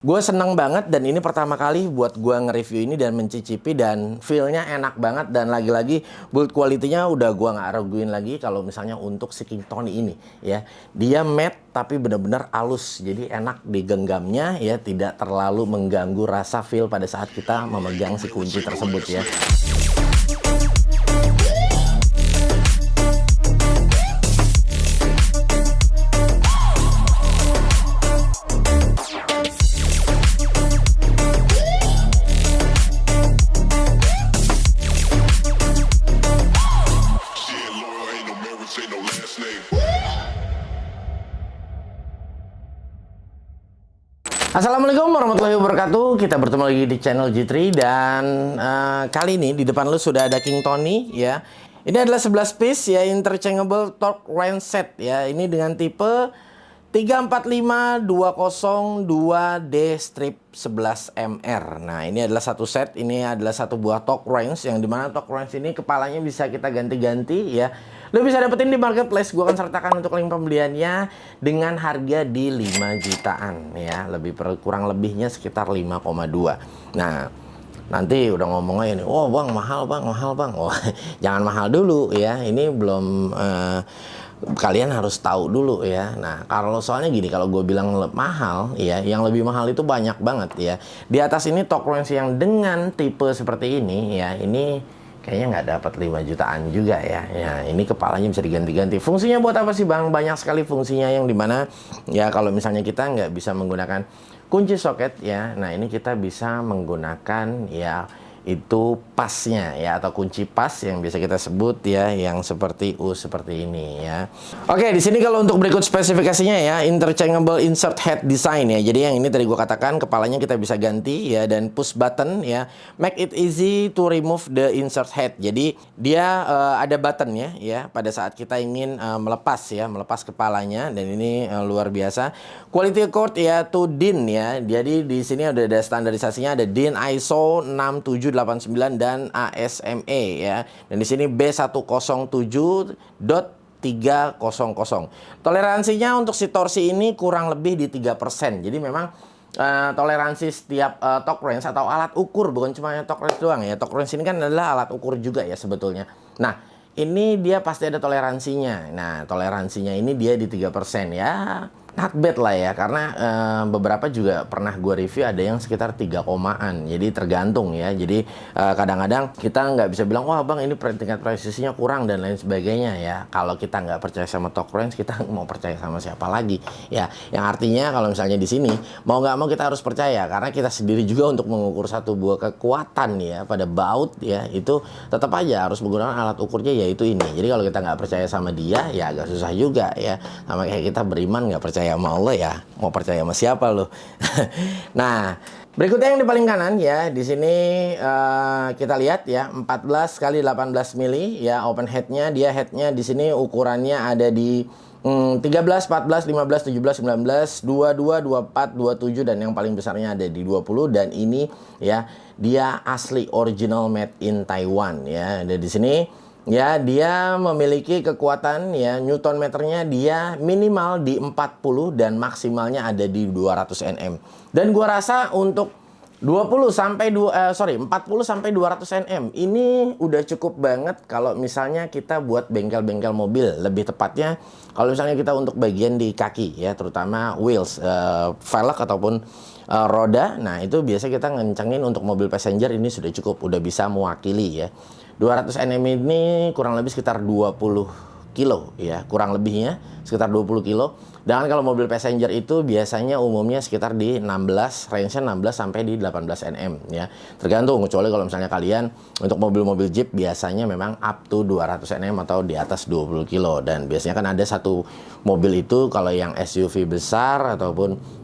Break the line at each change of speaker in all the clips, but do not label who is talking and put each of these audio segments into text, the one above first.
Gue seneng banget dan ini pertama kali buat gue nge-review ini dan mencicipi dan feel-nya enak banget dan lagi-lagi build quality-nya udah gue nggak raguin lagi kalau misalnya untuk si King Tony ini ya. Dia matte tapi bener-bener halus jadi enak digenggamnya ya, tidak terlalu mengganggu rasa feel pada saat kita memegang si kunci tersebut ya. Assalamualaikum warahmatullahi wabarakatuh. Kita bertemu lagi di channel G3 dan kali ini di depan lu sudah ada King Tony ya. Ini adalah 11 piece ya, interchangeable torque wrench set ya. Ini dengan tipe 345202D strip 11MR. Nah, ini adalah satu set. Ini adalah satu buah torque wrench yang dimana torque wrench ini kepalanya bisa kita ganti-ganti ya. Lo bisa dapetin di marketplace. Gue akan sertakan untuk link pembeliannya dengan harga di 5 jutaan ya. Kurang lebihnya sekitar 5,2. Nah, nanti udah ngomongnya ini, oh bang mahal bang, mahal bang. Oh, jangan mahal dulu ya. Ini belum kalian harus tahu dulu ya. Nah, kalau soalnya gini, kalau gue bilang mahal ya, yang lebih mahal itu banyak banget ya. Di atas ini torque wrench yang dengan tipe seperti ini ya, ini kayaknya nggak dapat 5 jutaan juga ya. Ya, ini kepalanya bisa diganti-ganti. Fungsinya buat apa sih bang? Banyak sekali fungsinya yang dimana ya kalau misalnya kita nggak bisa menggunakan kunci soket ya. Nah, ini kita bisa menggunakan ya itu pasnya ya, atau kunci pas yang bisa kita sebut ya, yang seperti seperti ini ya. Oke, di sini kalau untuk berikut spesifikasinya ya, interchangeable insert head design ya. Jadi yang ini tadi gua katakan kepalanya kita bisa ganti ya, dan push button ya, make it easy to remove the insert head. Jadi dia ada buttonnya ya pada saat kita ingin melepas kepalanya, dan ini luar biasa. Quality code ya to DIN ya. Jadi di sini udah ada standarisasinya, ada DIN ISO 6789 dan ASME ya. Dan di sini B107.300. Toleransinya untuk si torsi ini kurang lebih di 3%. Jadi memang toleransi setiap torque wrench atau alat ukur, bukan cuma torque wrench doang ya. Torque wrench ini kan adalah alat ukur juga ya sebetulnya. Nah, ini dia pasti ada toleransinya. Nah, toleransinya ini dia di 3% ya. Not bad lah ya, karena beberapa juga pernah gue review ada yang sekitar 3 komaan. Jadi tergantung ya. Jadi kadang-kadang kita nggak bisa bilang, wah bang ini tingkat presisinya kurang dan lain sebagainya ya. Kalau kita nggak percaya sama torque wrench, kita mau percaya sama siapa lagi ya. Yang artinya kalau misalnya di sini mau nggak mau kita harus percaya, karena kita sendiri juga untuk mengukur satu buah kekuatan ya pada baut ya, itu tetap aja harus menggunakan alat ukurnya yaitu ini. Jadi kalau kita nggak percaya sama dia ya agak susah juga ya. Sama kayak kita beriman nggak percaya sama Allah ya, mau percaya sama siapa lo? Nah, berikutnya yang di paling kanan ya, di sini kita lihat ya, 14 kali 18 mili ya, open headnya. Dia headnya di sini ukurannya ada di 13, 14, 15, 17, 19, 22, 24, 27 dan yang paling besarnya ada di 20. Dan ini ya, dia asli original made in Taiwan ya. Ada di sini ya, dia memiliki kekuatan ya, Newton meternya dia minimal di 40 dan maksimalnya ada di 200 Nm. Dan gua rasa untuk 40 sampai 200 Nm ini udah cukup banget kalau misalnya kita buat bengkel-bengkel mobil. Lebih tepatnya kalau misalnya kita untuk bagian di kaki ya, terutama wheels, velg ataupun roda. Nah, itu biasa kita ngencengin untuk mobil passenger, ini sudah cukup, udah bisa mewakili ya. 200 Nm ini kurang lebih sekitar 20 kilo ya, kurang lebihnya sekitar 20 kilo. Dan kalau mobil passenger itu biasanya umumnya sekitar di 16, range-nya 16 sampai di 18 Nm ya. Tergantung, kecuali kalau misalnya kalian untuk mobil-mobil Jeep biasanya memang up to 200 Nm atau di atas 20 kilo. Dan biasanya kan ada satu mobil itu kalau yang SUV besar ataupun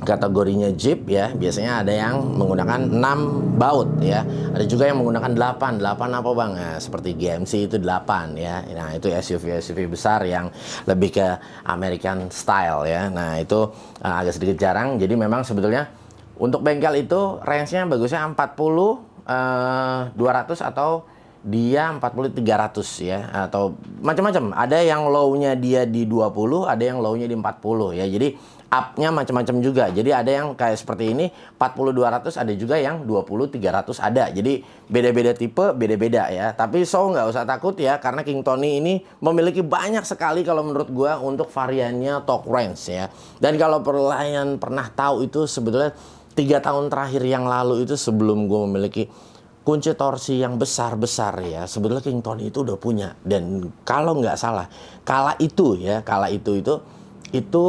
kategorinya Jeep ya, biasanya ada yang menggunakan 6 baut ya. Ada juga yang menggunakan 8 apa bang? Nah, seperti GMC itu 8 ya. Nah, itu SUV besar yang lebih ke American style ya. Nah, itu agak sedikit jarang. Jadi memang sebetulnya untuk bengkel itu range-nya bagusnya 40, 200 atau dia 40-300 ya, atau macam-macam. Ada yang low-nya dia di 20, ada yang low-nya di 40 ya. Jadi up-nya macam-macam juga. Jadi ada yang kayak seperti ini 40-200, ada juga yang 20-300 ada. Jadi beda-beda tipe, beda-beda ya. Tapi nggak usah takut ya, karena King Tony ini memiliki banyak sekali kalau menurut gua untuk variannya torque wrench ya. Dan kalau kalian pernah tahu itu sebetulnya 3 tahun terakhir yang lalu itu sebelum gua memiliki kunci torsi yang besar-besar ya, sebetulnya King Tony itu udah punya. Dan kalau nggak salah, kala itu itu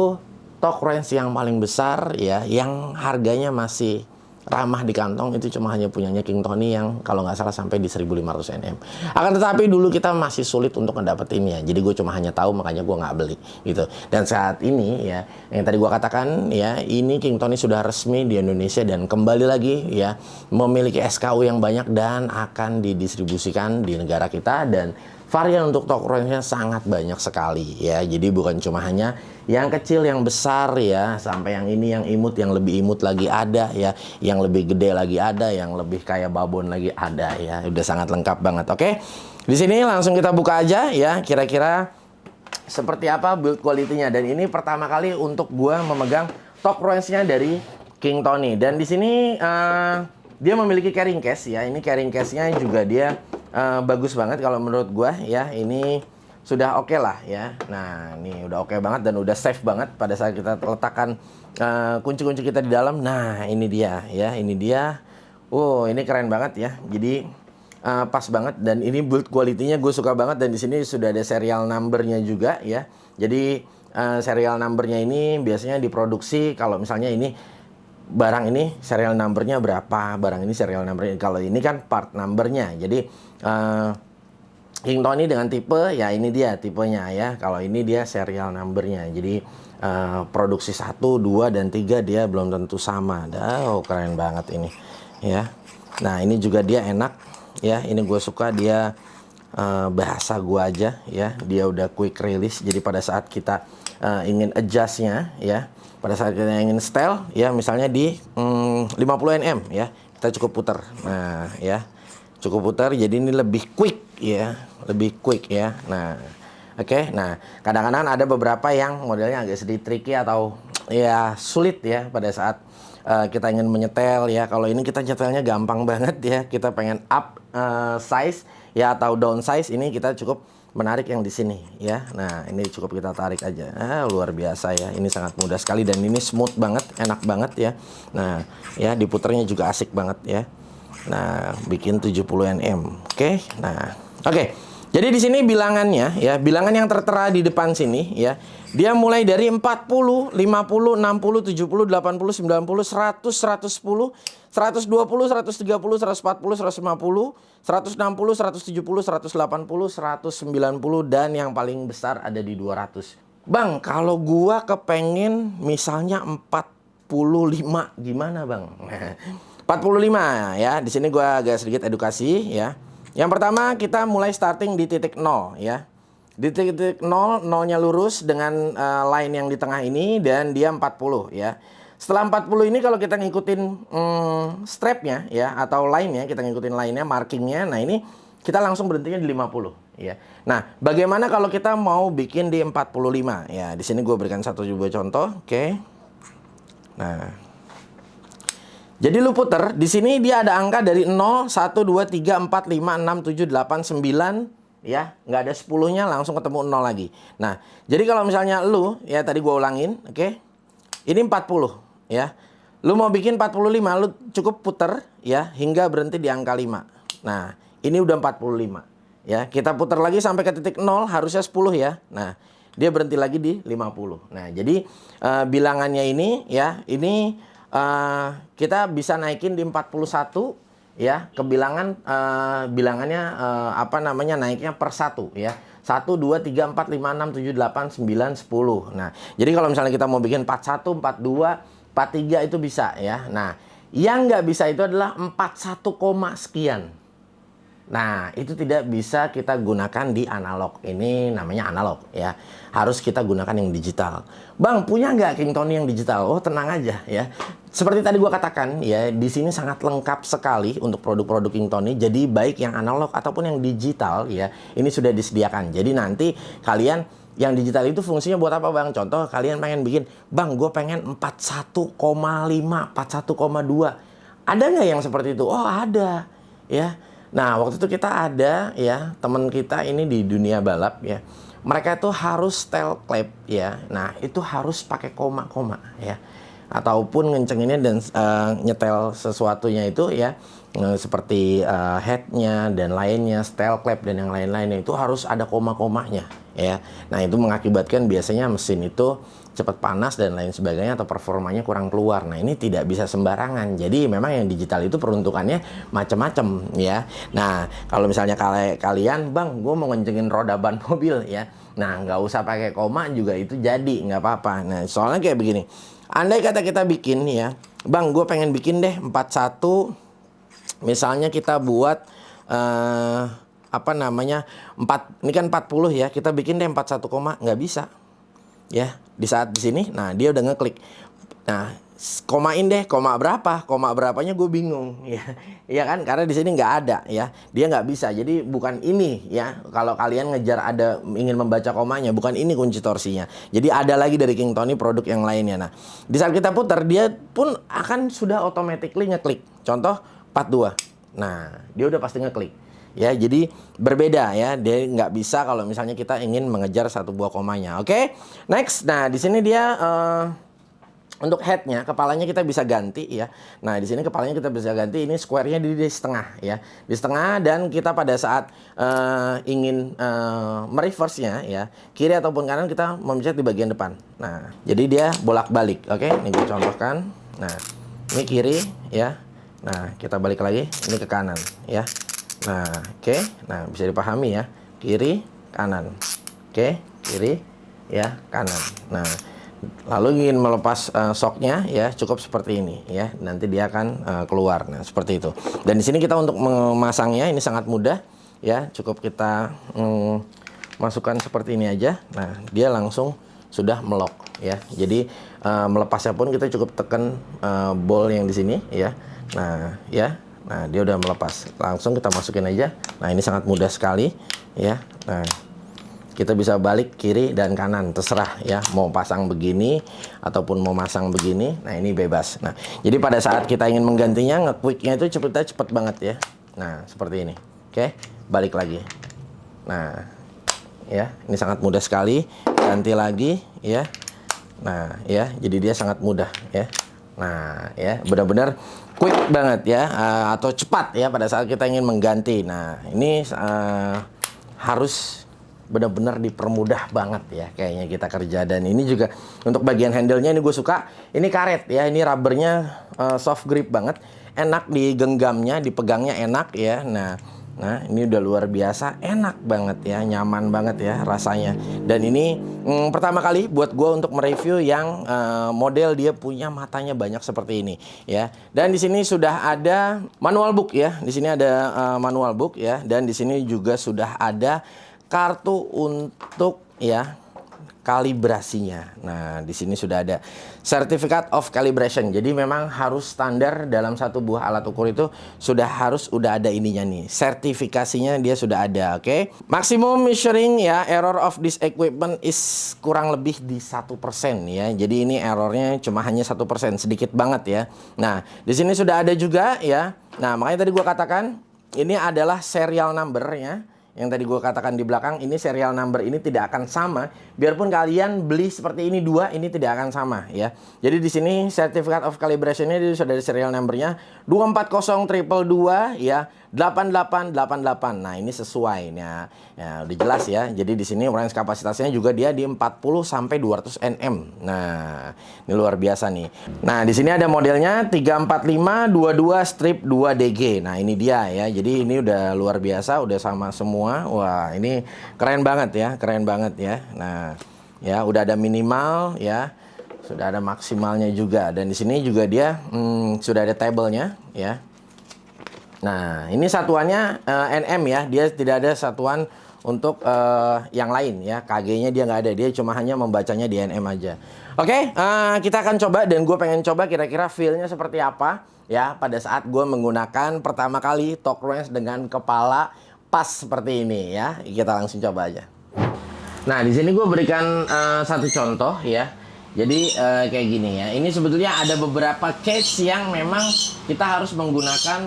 torque wrench yang paling besar ya, yang harganya masih ramah di kantong, itu cuma hanya punyanya King Tony yang kalau nggak salah sampai di 1500 Nm. Akan tetapi dulu kita masih sulit untuk ngedapetinnya, jadi gue cuma hanya tahu, makanya gue nggak beli gitu. Dan saat ini ya, yang tadi gue katakan ya, ini King Tony sudah resmi di Indonesia dan kembali lagi ya, memiliki SKU yang banyak dan akan didistribusikan di negara kita. Dan varian untuk torque wrench-nya sangat banyak sekali ya. Jadi bukan cuma hanya yang kecil, yang besar ya, sampai yang ini, yang imut, yang lebih imut lagi ada ya, yang lebih gede lagi ada, yang lebih kayak babon lagi ada ya. Udah sangat lengkap banget. Oke. Di sini langsung kita buka aja ya, kira-kira seperti apa build quality-nya. Dan ini pertama kali untuk gua memegang torque wrench-nya dari King Tony. Dan di sini dia memiliki carrying case ya. Ini carrying case-nya juga dia bagus banget kalau menurut gua ya. Ini sudah oke lah ya. Nah, ini udah oke banget dan udah safe banget pada saat kita letakkan kunci-kunci kita di dalam. Nah, ini dia ya, ini dia. Oh, ini keren banget ya. Jadi pas banget, dan ini build quality-nya gue suka banget. Dan di sini sudah ada serial number-nya juga ya. Jadi serial number-nya ini biasanya diproduksi kalau misalnya ini barang ini serial number-nya berapa, barang ini serial number-nya. Kalau ini kan part number-nya. Jadi King Tony dengan tipe ya, ini dia tipenya ya. Kalau ini dia serial number-nya. Jadi produksi 1, 2 dan 3 dia belum tentu sama. Oh, keren banget ini ya. Nah, ini juga dia enak ya. Ini gue suka, dia bahasa gue aja ya. Dia udah quick release. Jadi pada saat kita ingin adjust-nya ya, pada saat kita ingin setel ya, misalnya di 50 Nm ya, kita cukup putar. Nah ya, cukup putar, jadi ini lebih quick ya, lebih quick ya. Nah oke. Nah, kadang-kadang ada beberapa yang modelnya agak sedikit tricky atau ya sulit ya pada saat kita ingin menyetel ya. Kalau ini kita nyetelnya gampang banget ya. Kita pengen up size ya atau down size, ini kita cukup menarik yang di sini ya. Nah, ini cukup kita tarik aja. Luar biasa ya. Ini sangat mudah sekali dan ini smooth banget, enak banget ya. Nah, ya diputernya juga asik banget ya. Nah, bikin 70 Nm. Oke. Nah, oke. Jadi di sini bilangannya ya, bilangan yang tertera di depan sini ya. Dia mulai dari 40, 50, 60, 70, 80, 90, 100, 110, 120, 130, 140, 150, 160, 170, 180, 190, dan yang paling besar ada di 200. Bang, kalau gua kepengen misalnya 45, gimana bang? 45 ya. Di sini gua agak sedikit edukasi ya. Yang pertama kita mulai starting di titik 0 ya. Di titik 0, nolnya lurus dengan line yang di tengah ini, dan dia 40 ya. Setelah 40 ini kalau kita ngikutin strapnya ya, atau line-nya, kita ngikutin line-nya, markingnya. Nah, ini kita langsung berhentinya di 50 ya. Nah, bagaimana kalau kita mau bikin di 45 ya? Di sini gue berikan satu juga contoh, oke. Nah, jadi lu puter, di sini dia ada angka dari 0, 1, 2, 3, 4, 5, 6, 7, 8, 9 ya, nggak ada 10-nya, langsung ketemu 0 lagi. Nah, jadi kalau misalnya lu ya, tadi gua ulangin, oke. Ini 40 ya. Lu mau bikin 45, lu cukup puter ya hingga berhenti di angka 5. Nah, ini udah 45 ya. Kita puter lagi sampai ke titik 0, harusnya 10 ya. Nah, dia berhenti lagi di 50. Nah, jadi bilangannya ini ya, ini kita bisa naikin di 41 ya, ke bilangan bilangannya apa namanya, naiknya per 1 ya. 1, 2, 3, 4, 5, 6, 7, 8, 9, 10. Nah, jadi kalau misalnya kita mau bikin 41, 42, 43 itu bisa ya. Nah, yang nggak bisa itu adalah 41, sekian. Nah, itu tidak bisa kita gunakan di analog. Ini namanya analog ya. Harus kita gunakan yang digital. Bang, punya nggak King Tony yang digital? Oh, tenang aja ya. Seperti tadi gua katakan ya, di sini sangat lengkap sekali untuk produk-produk King Tony. Jadi baik yang analog ataupun yang digital ya, ini sudah disediakan. Jadi nanti kalian Yang digital itu fungsinya buat apa Bang? Contoh kalian pengen bikin, Bang gue pengen 41,5, 41,2. Ada nggak yang seperti itu? Oh ada ya. Nah waktu itu kita ada ya teman kita ini di dunia balap ya. Mereka itu harus tail clap ya. Nah itu harus pakai koma-koma ya. Ataupun ngencenginnya dan nyetel sesuatunya itu ya seperti headnya dan lainnya, tail clap dan yang lain-lainnya itu harus ada koma-komanya ya. Nah itu mengakibatkan biasanya mesin itu cepat panas dan lain sebagainya atau performanya kurang keluar. Nah ini tidak bisa sembarangan. Jadi memang yang digital itu peruntukannya macam-macam ya. Nah kalau misalnya kalian, Bang, gue mau ngencengin roda ban mobil ya. Nah nggak usah pakai koma juga itu jadi nggak apa-apa. Nah soalnya kayak begini. Andai kata kita bikin ya, Bang, gue pengen bikin deh 41. Misalnya kita buat apa namanya 4, ini kan 40 ya, kita bikin deh 41, nggak bisa ya. Di saat di sini, nah dia udah ngeklik. Nah, komain deh, koma berapanya gue bingung ya. Iya kan, karena di sini nggak ada ya, dia nggak bisa. Jadi bukan ini ya, kalau kalian ngejar ada ingin membaca komanya, bukan ini kunci torsinya. Jadi ada lagi dari King Tony produk yang lainnya. Nah di saat kita putar, dia pun akan sudah automatically ngeklik. Contoh 42, nah dia udah pasti ngeklik ya. Jadi berbeda ya, dia nggak bisa kalau misalnya kita ingin mengejar satu buah komanya. Oke, next. Nah di sini dia untuk headnya, kepalanya kita bisa ganti ya. Nah di sini kepalanya kita bisa ganti, ini square-nya di setengah ya, di setengah. Dan kita pada saat ingin mereverse-nya ya, kiri ataupun kanan, kita memencet di bagian depan. Nah jadi dia bolak-balik. Oke, ini gue contohkan. Nah ini kiri ya. Nah kita balik lagi, ini ke kanan ya. Nah oke, nah bisa dipahami ya, kiri kanan. Oke, kiri ya kanan. Nah lalu ingin melepas shocknya ya, cukup seperti ini ya, nanti dia akan keluar. Nah seperti itu. Dan di sini kita untuk memasangnya ini sangat mudah ya, cukup kita masukkan seperti ini aja. Nah dia langsung sudah melock ya. Jadi melepasnya pun kita cukup tekan ball yang di sini ya. Nah ya, nah dia udah melepas, langsung kita masukin aja. Nah ini sangat mudah sekali ya. Nah kita bisa balik kiri dan kanan, terserah ya, mau pasang begini ataupun mau masang begini. Nah ini bebas. Nah jadi pada saat kita ingin menggantinya, nge-quicknya itu cepet banget ya. Nah seperti ini. Oke, balik lagi. Nah ya, ini sangat mudah sekali. Ganti lagi ya. Nah ya, jadi dia sangat mudah ya. Nah ya, benar-benar quick banget ya, atau cepat ya pada saat kita ingin mengganti. Nah ini harus benar-benar dipermudah banget ya kayaknya kita kerja. Dan ini juga untuk bagian handle-nya, ini gue suka, ini karet ya, ini rubbernya soft grip banget, enak digenggamnya, dipegangnya enak ya. Nah ini udah luar biasa, enak banget ya, nyaman banget ya rasanya. Dan ini pertama kali buat gue untuk mereview yang model dia punya matanya banyak seperti ini ya. Dan di sini sudah ada manual book ya, di sini ada manual book ya. Dan di sini juga sudah ada kartu untuk ya kalibrasinya. Nah, di sini sudah ada Certificate of Calibration. Jadi memang harus standar dalam satu buah alat ukur itu udah ada ininya nih. Sertifikasinya dia sudah ada, oke? Maximum measuring ya, error of this equipment is kurang lebih di 1% ya. Jadi ini errornya cuma hanya 1%, sedikit banget ya. Nah, di sini sudah ada juga ya. Nah, makanya tadi gua katakan ini adalah serial number-nya. Yang tadi gue katakan di belakang, ini serial number ini tidak akan sama. Biarpun kalian beli seperti ini dua, ini tidak akan sama ya. Jadi di sini Certificate of Calibration-nya sudah ada serial number-nya 240222 ya, 8888. Nah, ini sesuai. Nah, ya udah jelas ya. Jadi di sini range kapasitasnya juga dia di 40 sampai 200 Nm. Nah, ini luar biasa nih. Nah, di sini ada modelnya 34522-2DG. Nah, ini dia ya. Jadi ini udah luar biasa, udah sama semua. Wah, ini keren banget ya, keren banget ya. Nah, ya udah ada minimal ya. Sudah ada maksimalnya juga. Dan di sini juga dia sudah ada tabelnya ya. Nah, ini satuannya NM ya, dia tidak ada satuan untuk yang lain ya, KG-nya dia nggak ada, dia cuma hanya membacanya di NM aja. Oke, kita akan coba, dan gue pengen coba kira-kira feel-nya seperti apa ya pada saat gue menggunakan pertama kali torque wrench dengan kepala pas seperti ini ya. Kita langsung coba aja. Nah, di sini gue berikan satu contoh ya. Jadi kayak gini ya. Ini sebetulnya ada beberapa case yang memang kita harus menggunakan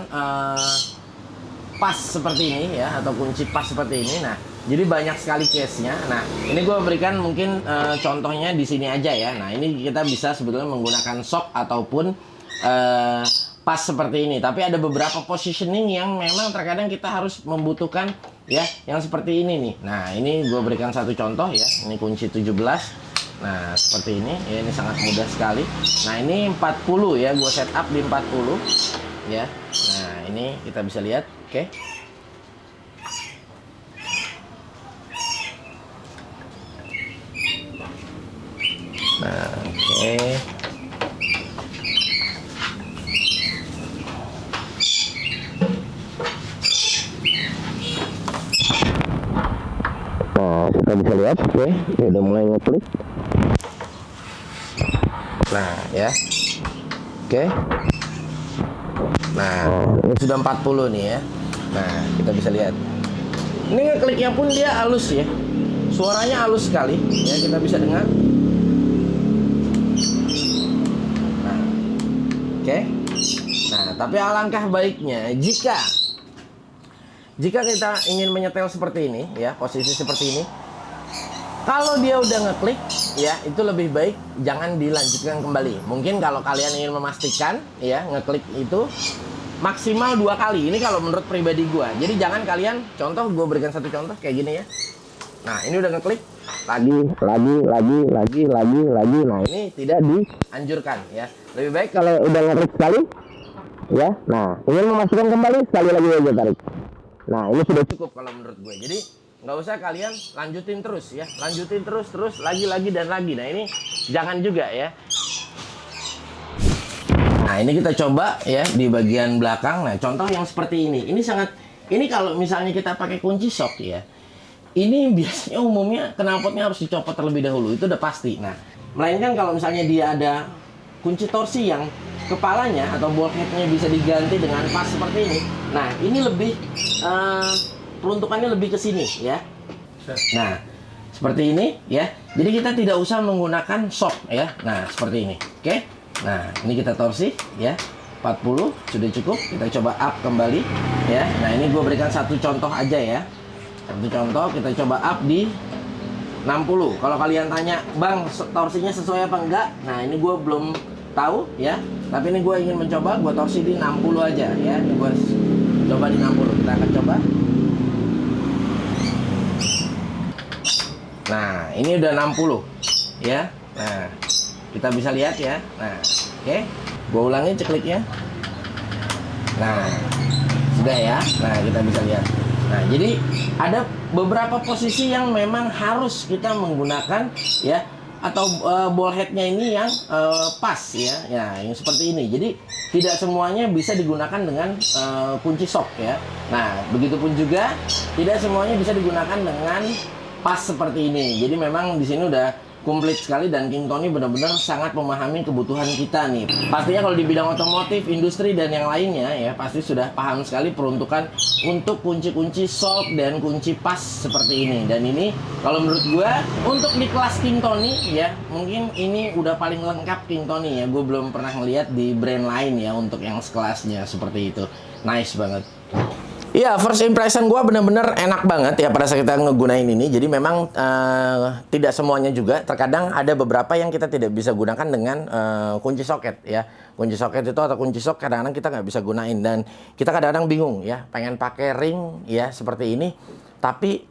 pas seperti ini ya, atau kunci pas seperti ini. Nah, jadi banyak sekali case-nya. Nah, ini gue berikan mungkin contohnya di sini aja ya. Nah, ini kita bisa sebetulnya menggunakan shock ataupun pas seperti ini. Tapi ada beberapa positioning yang memang terkadang kita harus membutuhkan ya, yang seperti ini nih. Nah, ini gue berikan satu contoh ya. Ini kunci 17. Nah, seperti ini ya, ini sangat mudah sekali. Nah, ini 40 ya, gue setup di 40 ya. Nah, ini kita bisa lihat, oke. Nah, oke. Nah, kita bisa lihat, oke, dia udah mulai ngeklik. Nah, ya, oke. Nah, ini sudah 40 nih ya. Nah, kita bisa lihat. Ini ngekliknya pun dia halus ya. Suaranya halus sekali, ya, kita bisa dengar. Nah, oke. Nah, tapi alangkah baiknya jika kita ingin menyetel seperti ini ya, posisi seperti ini, kalau dia udah ngeklik ya, itu lebih baik jangan dilanjutkan kembali. Mungkin kalau kalian ingin memastikan ya, ngeklik itu maksimal 2 kali. Ini kalau menurut pribadi gua. Jadi jangan kalian, contoh gue berikan satu contoh kayak gini ya. Nah, ini udah ngeklik lagi. Nah, ini tidak dianjurkan ya. Lebih baik kalau udah ngeklik sekali ya. Nah, ingin memastikan kembali, sekali lagi aja tarik. Nah, ini sudah cukup kalau menurut gue. Jadi nggak usah kalian lanjutin terus ya, lanjutin terus lagi dan lagi. Nah, ini jangan juga ya. Nah, ini kita coba ya di bagian belakang. Nah, contoh yang seperti ini kalau misalnya kita pakai kunci shock ya, ini biasanya umumnya knalpotnya harus dicopot terlebih dahulu, itu udah pasti. Nah, melainkan kalau misalnya dia ada kunci torsi yang kepalanya atau bulkheadnya bisa diganti dengan pas seperti ini. Nah, ini lebih peruntukannya lebih ke sini ya. Nah, seperti ini ya. Jadi kita tidak usah menggunakan shock ya. Nah, seperti ini. Oke. Nah, ini kita torsi ya. 40 sudah cukup. Kita coba up kembali ya. Nah, ini gue berikan satu contoh aja ya. Satu contoh, kita coba up di 60. Kalau kalian tanya, "Bang, torsinya sesuai apa enggak?" Nah, ini gue belum tahu ya. Tapi ini gue ingin mencoba, gue torsi di 60 aja ya. Ini gue coba di 60. Kita akan coba. Nah, ini udah 60 ya. Nah, kita bisa lihat ya. Nah, oke. Gue ulangi cekliknya. Nah, sudah ya. Nah, kita bisa lihat. Nah, jadi ada beberapa posisi yang memang harus kita menggunakan ya, atau ball headnya ini yang pas ya. Ya, yang seperti ini. Jadi tidak semuanya bisa digunakan dengan kunci shock ya. Nah, begitupun juga tidak semuanya bisa digunakan dengan pas seperti ini. Jadi memang di sini udah komplit sekali, dan King Tony benar-benar sangat memahami kebutuhan kita nih. Pastinya kalau di bidang otomotif, industri dan yang lainnya ya, pasti sudah paham sekali peruntukan untuk kunci-kunci shock dan kunci pas seperti ini. Dan ini kalau menurut gue untuk di kelas King Tony ya, mungkin ini udah paling lengkap King Tony ya. Gue belum pernah ngeliat di brand lain ya untuk yang sekelasnya seperti itu. Nice banget. Iya, first impression gue bener-bener enak banget ya pada saat kita ngegunain ini. Jadi memang tidak semuanya juga. Terkadang ada beberapa yang kita tidak bisa gunakan dengan kunci soket ya. Kunci soket itu atau kunci shock kadang-kadang kita nggak bisa gunain. Dan kita kadang-kadang bingung ya, pengen pakai ring ya seperti ini. Tapi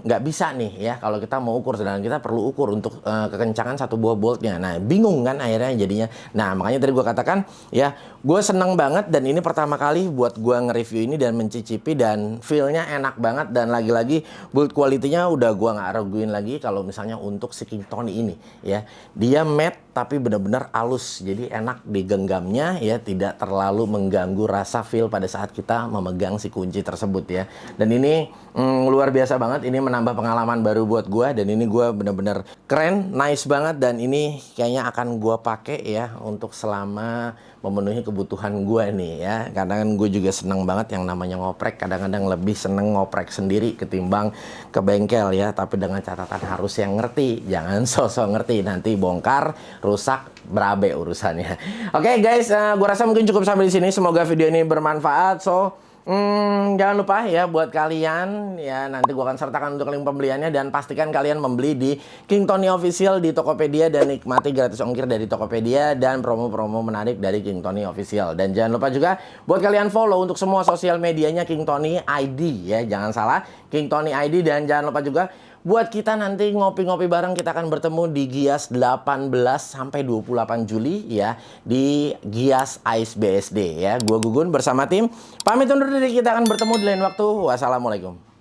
nggak bisa nih ya kalau kita mau ukur, sedangkan kita perlu ukur untuk kekencangan satu buah boltnya. Nah, bingung kan akhirnya jadinya. Nah, makanya tadi gue katakan ya, gue seneng banget, dan ini pertama kali buat gue nge-review ini dan mencicipi, dan feel-nya enak banget. Dan lagi-lagi build quality-nya udah gue nggak raguin lagi kalau misalnya untuk si King Tony ini ya. Dia matte tapi benar-benar halus, jadi enak digenggamnya ya, tidak terlalu mengganggu rasa feel pada saat kita memegang si kunci tersebut ya. Dan ini luar biasa banget, ini menambah pengalaman baru buat gue, dan ini gue bener-bener keren, nice banget, dan ini kayaknya akan gue pakai ya untuk selama memenuhi kebutuhan gue nih ya. Karena kan gue juga seneng banget yang namanya ngoprek. Kadang-kadang lebih seneng ngoprek sendiri ketimbang ke bengkel ya. Tapi dengan catatan harus yang ngerti, jangan sosok ngerti, nanti bongkar, rusak, berabe urusannya. Oke guys, gue rasa mungkin cukup sampai di sini. Semoga video ini bermanfaat. So jangan lupa ya buat kalian ya, nanti gua akan sertakan untuk link pembeliannya, dan pastikan kalian membeli di King Tony Official di Tokopedia dan nikmati gratis ongkir dari Tokopedia dan promo-promo menarik dari King Tony Official. Dan jangan lupa juga buat kalian follow untuk semua sosial medianya King Tony ID ya, jangan salah, King Tony ID. Dan jangan lupa juga buat kita nanti ngopi-ngopi bareng, kita akan bertemu di Gias 18 sampai 28 Juli ya, di Gias Ice BSD ya. Gua Gugun bersama tim pamit undur diri, kita akan bertemu di lain waktu. Wassalamualaikum.